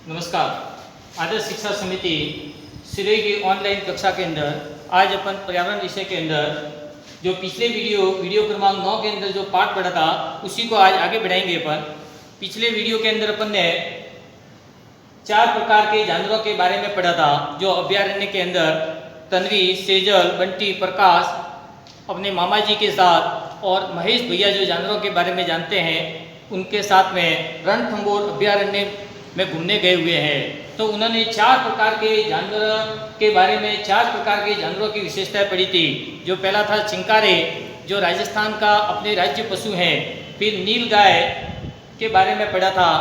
नमस्कार। आदर्श शिक्षा समिति सिरे की ऑनलाइन कक्षा के अंदर आज अपन पर्यावरण विषय के अंदर जो पिछले वीडियो क्रमांक 9 के अंदर जो पाठ पढ़ा था उसी को आज आगे बढ़ाएंगे। अपन पिछले वीडियो के अंदर अपन ने 4 प्रकार के जानवरों के बारे में पढ़ा था जो अभ्यारण्य के अंदर तन्वी, सेजल, बंटी, प्रकाश अपने मामा जी के साथ और महेश भैया जो जानवरों के बारे में जानते हैं उनके साथ में रणथंभौर अभ्यारण्य में घूमने गए हुए हैं। तो उन्होंने 4 प्रकार के जानवरों के बारे में 4 प्रकार के जानवरों की विशेषताएं पढ़ी थी। जो पहला था चिंकारे, जो राजस्थान का अपने राज्य पशु है। फिर नील गाय के बारे में पढ़ा था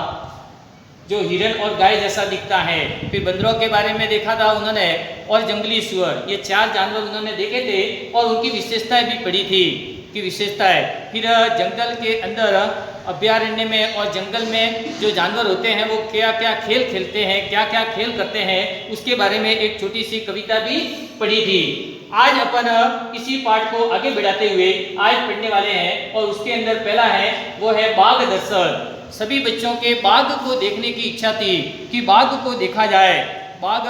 जो हिरण और गाय जैसा दिखता है। फिर बंदरों के बारे में देखा था उन्होंने और जंगली सुअर। ये 4 जानवर उन्होंने देखे थे और उनकी विशेषताएं भी पढ़ी थी की विशेषताएं। फिर जंगल के अंदर अभ्यारण्य में और जंगल में जो जानवर होते हैं वो क्या क्या खेल खेलते हैं, क्या क्या खेल करते हैं, उसके बारे में एक छोटी सी कविता भी पढ़ी थी। आज अपन इसी पाठ को आगे बढ़ाते हुए आज पढ़ने वाले हैं और उसके अंदर पहला है वो है बाघ दर्शन। सभी बच्चों के बाघ को देखने की इच्छा थी कि बाघ को देखा जाए। बाघ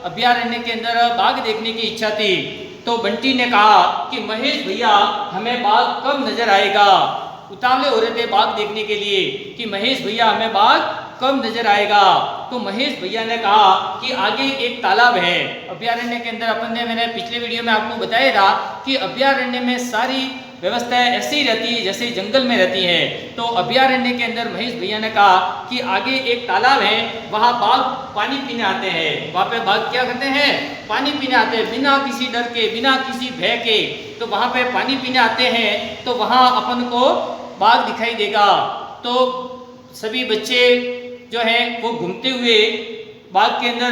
अभ्यारण्य के अंदर बाघ देखने की इच्छा थी। तो बंटी ने कहा कि महेश भैया हमें बाघ कब नजर आएगा। उतावले हो रहे थे बाघ देखने के लिए कि महेश भैया हमें बाघ कब नजर आएगा। तो महेश भैया ने कहा कि आगे एक तालाब है अभ्यारण्य के अंदर। मैंने पिछले वीडियो में आपको बताया था कि अभ्यारण्य में सारी व्यवस्थाएं ऐसे ही रहती है जैसे जंगल में रहती है। तो अभ्यारण्य के अंदर महेश भैया ने कहा कि आगे एक तालाब है, वहाँ बाघ पानी पीने आते हैं। वहाँ पे बाघ क्या करते हैं? पानी पीने आते हैं बिना किसी डर के, बिना किसी भय के। तो वहाँ पे पानी पीने आते हैं तो वहाँ अपन को बाघ दिखाई देगा। तो सभी बच्चे जो हैं वो घूमते हुए बाग के अंदर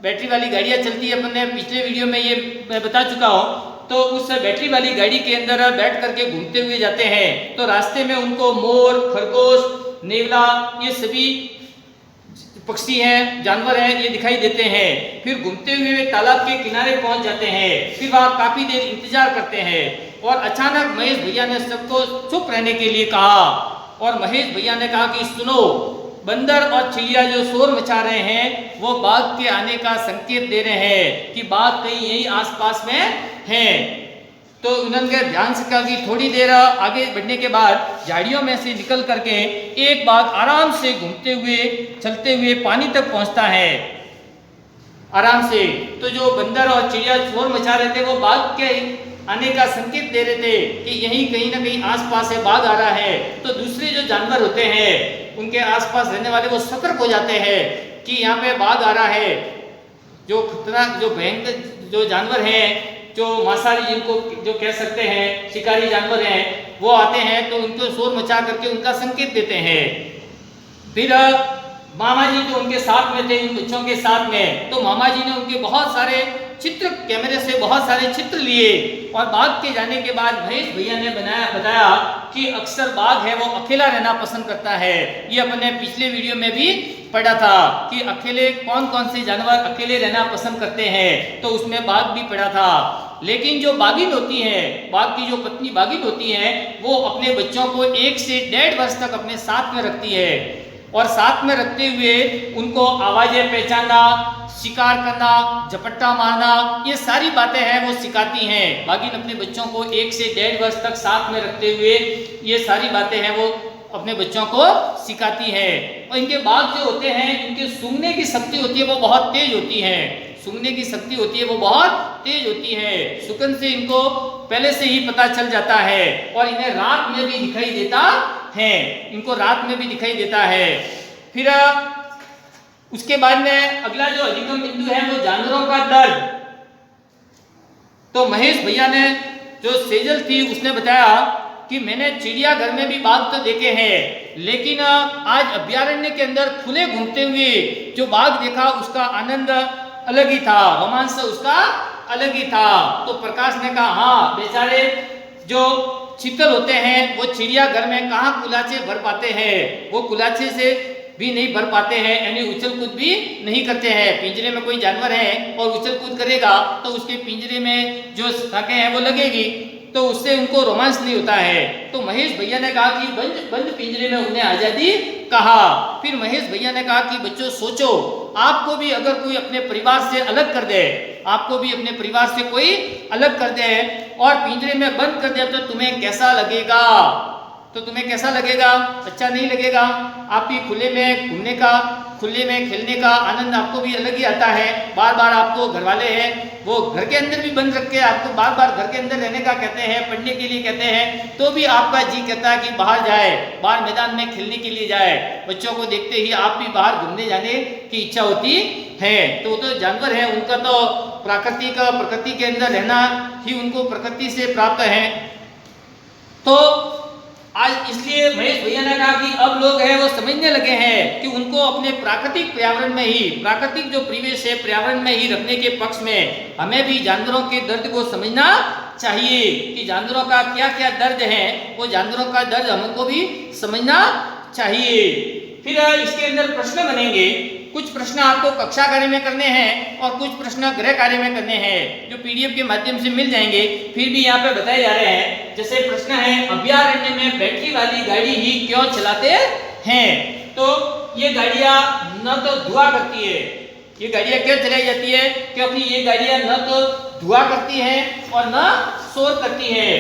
बैटरी वाली गाड़ियाँ चलती है। अपन ने पिछले वीडियो में ये मैं बता चुका हूँ। तो उस बैटरी वाली गाड़ी के अंदर बैठ करके घूमते हुए जाते हैं। तो रास्ते में उनको मोर, खरगोश, नेवला ये सभी पक्षी हैं, जानवर हैं, ये दिखाई देते हैं। फिर घूमते हुए वे तालाब के किनारे पहुंच जाते हैं। फिर वहाँ काफी देर इंतजार करते हैं और अचानक महेश भैया ने सबको चुप रहने के लिए कहा। और महेश भैया ने कहा कि सुनो, बंदर और चिड़िया जो शोर मचा रहे हैं वो बाघ के आने का संकेत दे रहे हैं कि बाघ कहीं यही आसपास में है। तो उन्होंने ध्यान से कहा कि थोड़ी देर आगे बढ़ने के बाद झाड़ियों में से निकल करके एक बाघ आराम से घूमते हुए चलते हुए पानी तक पहुंचता है आराम से। तो जो बंदर और चिड़िया शोर मचा रहे थे वो बाघ के आने का संकेत दे रहे थे कि यहीं कहीं ना कहीं आसपास से बाघ आ रहा है। तो दूसरे जो जानवर होते हैं उनके आसपास रहने वाले वो सतर्क हो जाते हैं कि यहाँ पे बाघ आ रहा है। जो खतरा, जो भयंकर जो जानवर हैं, जो मांसाहारी जिनको जो कह सकते हैं, शिकारी जानवर हैं, वो आते हैं तो उनको शोर मचा करके उनका संकेत देते हैं। फिर मामा जी जो उनके साथ में थे, उन बच्चों के साथ में, तो मामा जी ने उनके बहुत सारे चित्र, कैमरे से बहुत सारे चित्र लिए। और बाघ के जाने के बाद महेश भैया ने बताया कि अक्सर बाघ है वो अकेला रहना पसंद करता है। ये अपने पिछले वीडियो में भी पढ़ा था कि अकेले कौन कौन से जानवर अकेले रहना पसंद करते हैं। तो उसमें बाघ भी पढ़ा था। लेकिन जो बाघिन होती है, बाघ की जो पत्नी बाघिन होती है, वो अपने बच्चों को 1 से 1.5 वर्ष तक अपने साथ में रखती है। और साथ में रखते हुए उनको आवाजें पहचानना, शिकार करना, झपट्टा मारना, ये सारी बातें हैं वो सिखाती हैं। बाघिन अपने बच्चों को 1 से 1.5 वर्ष तक साथ में रखते हुए ये सारी बातें हैं वो अपने बच्चों को सिखाती है। और इनके बाघ जो होते हैं, इनकी सूंघने की शक्ति होती है वो बहुत तेज होती है। सूंघने की शक्ति होती है वो बहुत तेज होती है। सुगंध से इनको पहले से ही पता चल जाता है और इन्हें रात में भी दिखाई देता है। इनको रात में भी दिखाई देता है। फिर उसके बाद में अगला जो अधिगम बिंदु है वो जानवरों का दर्द। तो महेश भैया ने जो सेजल थी उसने बताया कि मैंने चिड़ियाघर में भी बाघ तो देखे हैं, लेकिन आज अभ्यारण्य के अंदर खुले घूमते हुए जो बाघ देखा उसका आनंद अलग ही था, रोमांस उसका अलग ही था। तो प्रकाश ने कहा हाँ, बेचारे जो चीतल होते हैं वो चिड़ियाघर में कहाँ कुलाचे भर पाते हैं, वो कुलाचे से भी नहीं भर पाते हैं, यानी उछल कूद भी नहीं करते हैं। पिंजरे में कोई जानवर है और उछल कूद करेगा तो उसके पिंजरे में जो शाखें हैं वो लगेगी, तो उससे उनको रोमांस नहीं होता है। तो महेश भैया ने कहा कि बंद पिंजरे में उन्हें आज़ादी कहा। फिर महेश भैया ने कहा कि बच्चों सोचो, आपको भी अगर कोई अपने परिवार से अलग कर दे, आपको भी अपने परिवार से कोई अलग कर दे और पिंजरे में बंद कर दे तो तुम्हें कैसा लगेगा? तो तुम्हें कैसा लगेगा? अच्छा नहीं लगेगा। आप भी खुले में घूमने का, खुले में खेलने का आनंद आपको भी अलग ही आता है। बार बार आपको घर वाले हैं वो घर के अंदर भी बंद रख के आपको बार बार घर के अंदर रहने का कहते हैं, पढ़ने के लिए कहते हैं, तो भी आपका जी कहता है कि बाहर जाए, बाहर मैदान में खेलने के लिए जाए। बच्चों को देखते ही आप भी बाहर घूमने जाने की इच्छा होती है। तो वो तो जानवर है, उनका तो प्रकृति के अंदर रहना ही उनको प्रकृति से प्राप्त है। तो आज इसलिए महेश भैया ने कहा कि अब लोग हैं वो समझने लगे हैं कि उनको अपने प्राकृतिक पर्यावरण में ही, प्राकृतिक जो परिवेश है पर्यावरण में ही रखने के पक्ष में हमें भी जानवरों के दर्द को समझना चाहिए कि जानवरों का क्या क्या दर्द है, वो जानवरों का दर्द हमको भी समझना चाहिए। फिर इसके अंदर प्रश्न बनेंगे, कुछ प्रश्न आपको कक्षा कार्य में करने हैं और कुछ प्रश्न गृह कार्य में करने हैं जो पीडीएफ के माध्यम से मिल जाएंगे, फिर भी यहाँ पे बताए जा रहे हैं। जैसे प्रश्न है, अभयारण्य में बैटरी वाली गाड़ी ही क्यों चलाते हैं? तो ये गाड़ियां न तो धुआं करती है, ये गाड़ियां क्यों चलाई जाती है? क्योंकि ये गाड़ियां न तो धुआं करती हैं और न शोर करती है।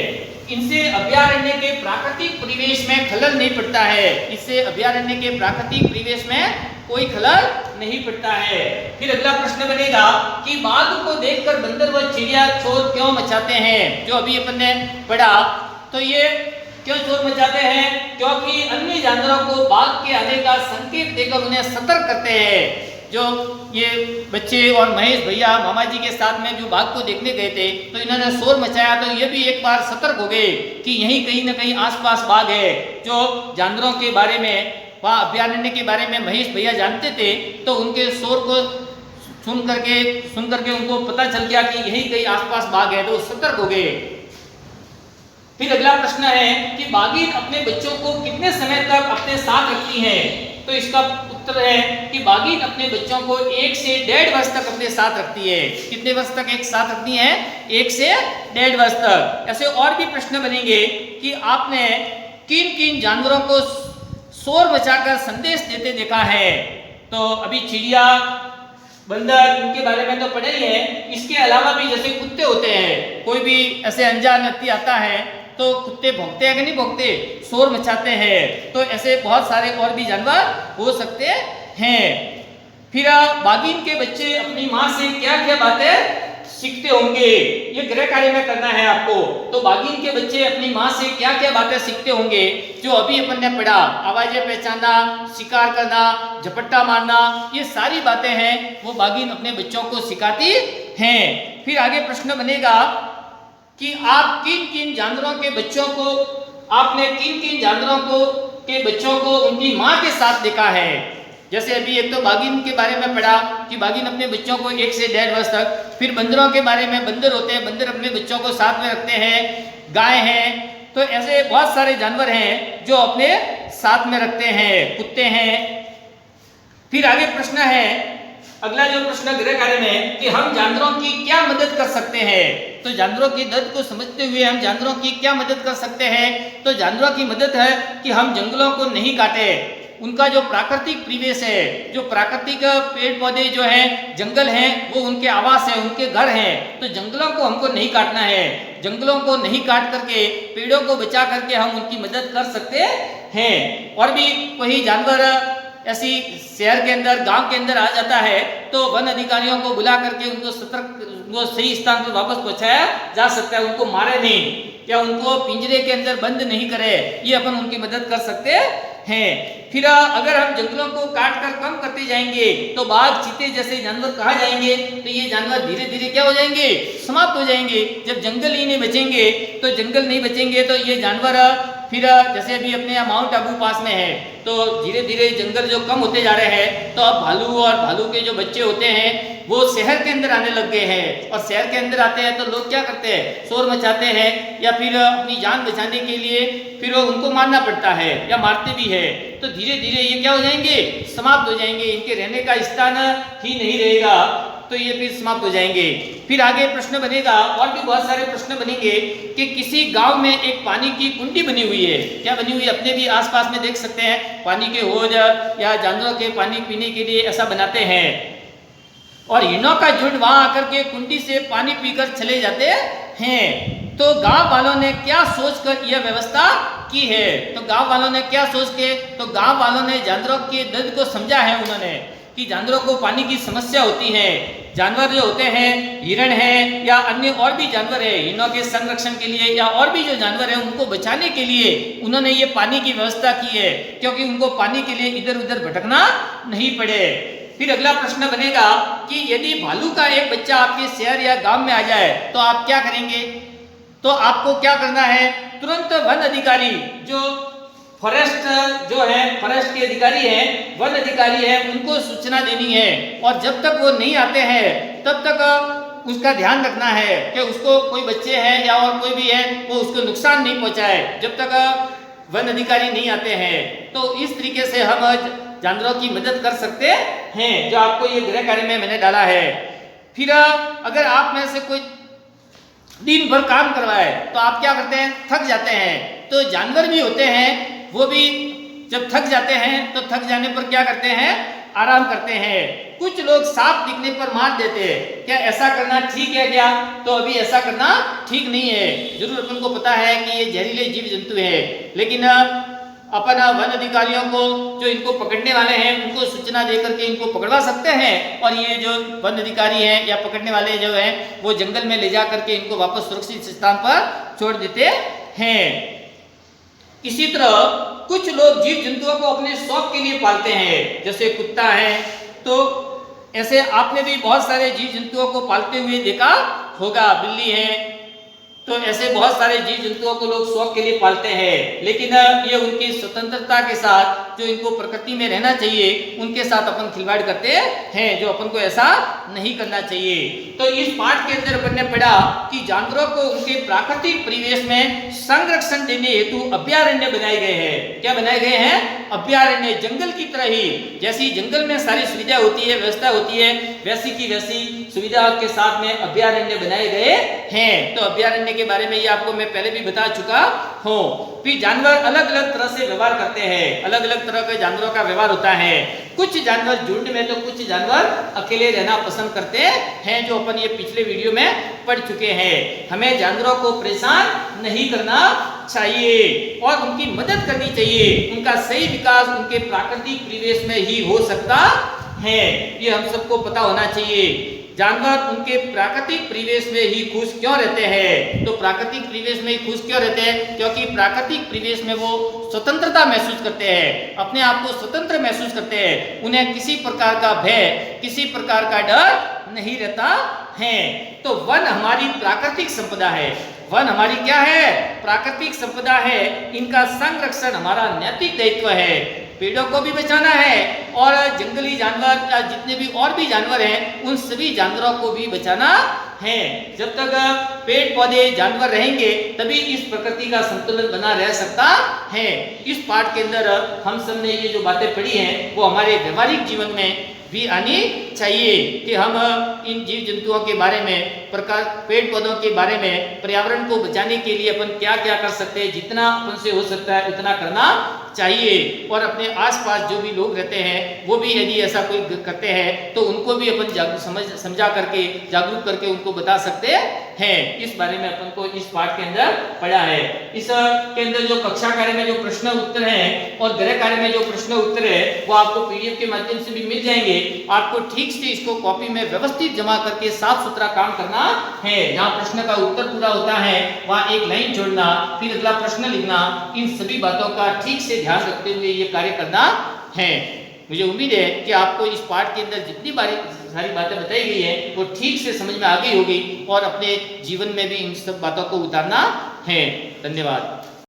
इनसे अभयारण्य के प्राकृतिक परिवेश में खलल नहीं पड़ता है, इससे अभयारण्य के प्राकृतिक परिवेश में कोई खलल नहीं पड़ता है। फिर अगला प्रश्न बनेगा कि बाघ को देखकर बंदर व चिड़िया शोर क्यों मचाते हैं? जो अभी अपन ने पढ़ा, तो ये क्यों शोर मचाते हैं? क्योंकि अन्य जानवरों को बाघ के आने का संकेत देकर उन्हें सतर्क करते हैं। जो ये बच्चे और महेश भैया मामा जी के साथ में जो बाघ को देखने गए थे, तो इन्होंने शोर मचाया, तो ये भी एक बार सतर्क हो गए कि यहीं कहीं ना कहीं आसपास बाघ है। जो जानवरों के बारे में, वहाँ अभयारण्य के बारे में महेश भैया जानते थे, तो उनके शोर को सुन करके उनको पता चल गया कि यहीं कहीं आसपास बाघ है, तो सतर्क हो गए। फिर अगला प्रश्न है कि बाघिन अपने बच्चों को कितने समय तक अपने साथ रखती है? तो इसका उत्तर है कि बाघिन अपने बच्चों को 1 से 1.5 वर्ष तक अपने साथ रखती है। कितने वर्ष तक एक साथ रखती है? 1 से 1.5 वर्ष तक। ऐसे और भी प्रश्न बनेंगे कि आपने किन किन जानवरों को शोर मचाकर संदेश देते देखा है? तो अभी चिड़िया, बंदर, इनके बारे में तो पढ़े ही है। इसके अलावा भी जैसे कुत्ते होते हैं, कोई भी ऐसे अनजान व्यक्ति आता है तो कुत्ते भौंकते हैं कि नहीं भौंकते, शोर मचाते हैं। तो ऐसे बहुत सारे और भी जानवर हो सकते हैं। फिर बाघिन के बच्चे अपनी माँ से क्या क्या बातें सीखते होंगे? ये गृह कार्य में करना है आपको। तो बाघिन के बच्चे अपनी माँ से क्या क्या बातें सीखते होंगे? जो अभी अपन ने पढ़ा, आवाजें पहचानना, शिकार करना, झपट्टा मारना, ये सारी बातें हैं वो बाघिन अपने बच्चों को सिखाती हैं। फिर आगे प्रश्न बनेगा कि आप किन किन जानवरों के बच्चों को, आपने किन किन जानवरों के बच्चों को उनकी माँ के साथ देखा है? जैसे अभी एक तो बाघिन के बारे में पढ़ा कि बाघिन अपने बच्चों को 1 से 1.5 वर्ष तक। फिर बंदरों के बारे में, बंदर होते हैं, बंदर अपने बच्चों को साथ में रखते हैं। गाय हैं, तो ऐसे बहुत सारे जानवर हैं जो अपने साथ में रखते हैं। कुत्ते हैं। फिर आगे प्रश्न है, अगला जो प्रश्न गृह कार्य में कि हम जानवरों की क्या मदद कर सकते हैं? तो जानवरों की दर्द को समझते हुए हम जानवरों की क्या मदद कर सकते हैं? तो जानवरों की मदद है कि हम जंगलों को नहीं काटे। उनका जो प्राकृतिक परिवेश है, जो प्राकृतिक पेड़ पौधे जो हैं, जंगल हैं, वो उनके आवास है, उनके घर हैं। तो जंगलों को हमको नहीं काटना है। जंगलों को नहीं काट करके, पेड़ों को बचा करके हम उनकी मदद कर सकते हैं। और भी कोई जानवर ऐसी शहर के अंदर, गांव के अंदर आ जाता है, तो वन अधिकारियों को बुला करके उनको उनको सही स्थान पर वापस पहुंचाया जा सकता है। उनको मारे नहीं या उनको पिंजरे के अंदर बंद नहीं करे, ये अपन उनकी मदद कर सकते हैं। फिर अगर हम जंगलों को काट कर कम करते जाएंगे तो बाघ, चीते जैसे जानवर कहाँ जाएंगे? तो ये जानवर धीरे धीरे क्या हो जाएंगे? समाप्त हो जाएंगे। जब जंगल ही नहीं बचेंगे, तो जंगल नहीं बचेंगे तो ये जानवर, फिर जैसे अभी अपने यहाँ माउंट आबू पास में है, तो धीरे धीरे जंगल जो कम होते जा रहे हैं, तो अब भालू और भालू के जो बच्चे होते हैं वो शहर के अंदर आने लग गए हैं। और शहर के अंदर आते हैं तो लोग क्या करते हैं? शोर मचाते हैं, या फिर अपनी जान बचाने के लिए फिर उनको मारना पड़ता है या मारते भी है। तो धीरे धीरे ये क्या हो जाएंगे? समाप्त हो जाएंगे। इनके रहने का स्थान ही नहीं रहेगा। तो ये फिर समाप्त हो जाएंगे। फिर आगे प्रश्न बनेगा, और भी बहुत सारे प्रश्न बनेंगे कि किसी गांव में एक पानी की कुंडी बनी हुई है। क्या बनी हुई है? अपने भी आसपास में देख सकते हैं, पानी के हौज या जानवरों के पानी पीने के लिए ऐसा बनाते हैं, और हिरणों का झुंड वहां आकर के कुंडी से पानी पीकर चले जाते हैं। तो गांव वालों ने क्या सोचकर यह व्यवस्था की है? तो गांव वालों ने क्या सोच के, तो गांव वालों ने जानवरों के दर्द को समझा है उन्होंने, कि जानवरों को पानी की समस्या होती है। जानवर जो होते हैं, हिरण है या अन्य और भी जानवर है, हिरणों के संरक्षण के लिए या और भी जो जानवर है उनको बचाने के लिए उन्होंने ये पानी की व्यवस्था की है, क्योंकि उनको पानी के लिए इधर उधर भटकना नहीं पड़े। फिर अगला प्रश्न बनेगा कि यदि भालू का एक बच्चा आपके शहर या गांव में आ जाए तो आप क्या करेंगे? तो आपको क्या करना है? तुरंत वन अधिकारी, जो फॉरेस्ट जो है, फॉरेस्ट के अधिकारी हैं, वन अधिकारी हैं, उनको सूचना देनी है, और जब तक वो नहीं आते हैं तब तक उसका ध्यान रखना है कि उसको कोई बच्चे हैं या और कोई भी है वो उसको नुकसान नहीं पहुंचाए, जब तक वन अधिकारी नहीं आते हैं। तो इस तरीके से हम जानवरों की मदद कर सकते हैं, जो आपको ये गृह कार्य में मैंने डाला है। फिर अगर आप में से कोई दिन भर काम करवाए तो आप क्या करते हैं? थक जाते हैं। तो जानवर भी होते हैं, वो भी जब थक जाते हैं तो थक जाने पर क्या करते हैं? आराम करते हैं। कुछ लोग सांप दिखने पर मार देते हैं। क्या ऐसा करना ठीक है क्या? तो अभी ऐसा करना ठीक नहीं है। जरूर अपन को पता है कि ये जहरीले जीव जंतु है, लेकिन अपन वन अधिकारियों को, जो इनको पकड़ने वाले हैं, उनको सूचना देकर के इनको पकड़वा सकते हैं, और ये जो वन अधिकारी हैं या पकड़ने वाले जो हैं वो जंगल में ले जा करके इनको वापस सुरक्षित स्थान पर छोड़ देते हैं। इसी तरह कुछ लोग जीव जंतुओं को अपने शौक के लिए पालते हैं, जैसे कुत्ता है। तो ऐसे आपने भी बहुत सारे जीव जंतुओं को पालते हुए देखा होगा, बिल्ली है, तो ऐसे बहुत सारे जीव जंतुओं को लोग शौक के लिए पालते हैं, लेकिन ये उनकी स्वतंत्रता के साथ, जो इनको प्रकृति में रहना चाहिए, उनके साथ अपन खिलवाड़ करते हैं, जो अपन को ऐसा नहीं करना चाहिए। तो इस पाठ के अंदर अपन ने पढ़ा कि जानवरों को उनके प्राकृतिक परिवेश में संरक्षण देने हेतु अभयारण्य बनाए गए हैं। क्या बनाए गए हैं? अभयारण्य। जंगल की तरह ही, जैसी जंगल में सारी सुविधा होती है, व्यवस्था होती है, वैसी की वैसी सुविधा के साथ में अभयारण्य बनाए गए हैं। तो अभयारण्य के बारे में ये आपको मैं पहले भी बता चुका हूँ। फिर जानवर अलग अलग तरह से व्यवहार करते हैं, अलग अलग तरह के जानवरों का व्यवहार होता है। कुछ जानवर झुंड में तो कुछ जानवर अकेले रहना पसंद करते हैं, जो अपन ये पिछले वीडियो में पढ़ चुके हैं। हमें जानवरों को परेशान नहीं करना चाहिए और उनकी मदद करनी चाहिए। उनका सही विकास उनके प्राकृतिक परिवेश में ही हो सकता है, ये हम सबको पता होना चाहिए। जानवर उनके प्राकृतिक परिवेश में ही खुश क्यों रहते हैं? तो प्राकृतिक परिवेश में ही खुश क्यों रहते हैं? क्योंकि प्राकृतिक परिवेश में वो स्वतंत्रता महसूस करते हैं, अपने आप को स्वतंत्र महसूस करते हैं। उन्हें किसी प्रकार का भय, किसी प्रकार का डर नहीं रहता है। तो वन हमारी प्राकृतिक संपदा है। वन हमारी क्या है? प्राकृतिक संपदा है। इनका संरक्षण हमारा नैतिक दायित्व है। पेड़ों को भी बचाना है और जंगली जानवर या जितने भी और भी जानवर हैं उन सभी जानवरों को भी बचाना है। जब तक पेड़ पौधे जानवर रहेंगे तभी इस प्रकृति का संतुलन बना रह सकता है। इस पाठ के अंदर हम सब ने ये जो बातें पढ़ी हैं वो हमारे व्यवहारिक जीवन में भी आनी चाहिए कि हम इन जीव जंतुओं के बारे में, प्रकार पेड़ पौधों के बारे में, पर्यावरण को बचाने के लिए अपन क्या क्या कर सकते हैं, जितना अपन से हो सकता है उतना करना चाहिए। और अपने आसपास जो भी लोग रहते हैं वो भी यदि ऐसा कोई करते हैं तो उनको भी अपन समझा करके, जागरूक करके उनको बता सकते हैं। इस बारे में अपन को इस पाठ के अंदर पढ़ा है। इस के अंदर जो कक्षा कार्य में जो प्रश्न उत्तर हैं और गृह कार्य में जो प्रश्न उत्तर है वो आपको पीडीएफ के माध्यम से भी मिल जाएंगे। आपको ठीक से इसको कॉपी में व्यवस्थित जमा करके साफ सुथरा काम करना है। जहाँ प्रश्न का उत्तर पूरा होता है वहाँ एक लाइन जोड़ना, फिर अगला प्रश्न लिखना, इन सभी बातों का ठीक से ध्यान रखते हुए ये कार्य करना है। मुझे उम्मीद है कि आपको इस पाठ के अंदर जितनी सारी बातें बताई गई है वो ठीक से समझ में आ गई होगी और अपने जीवन में भी इन सब बातों को उतारना है। धन्यवाद।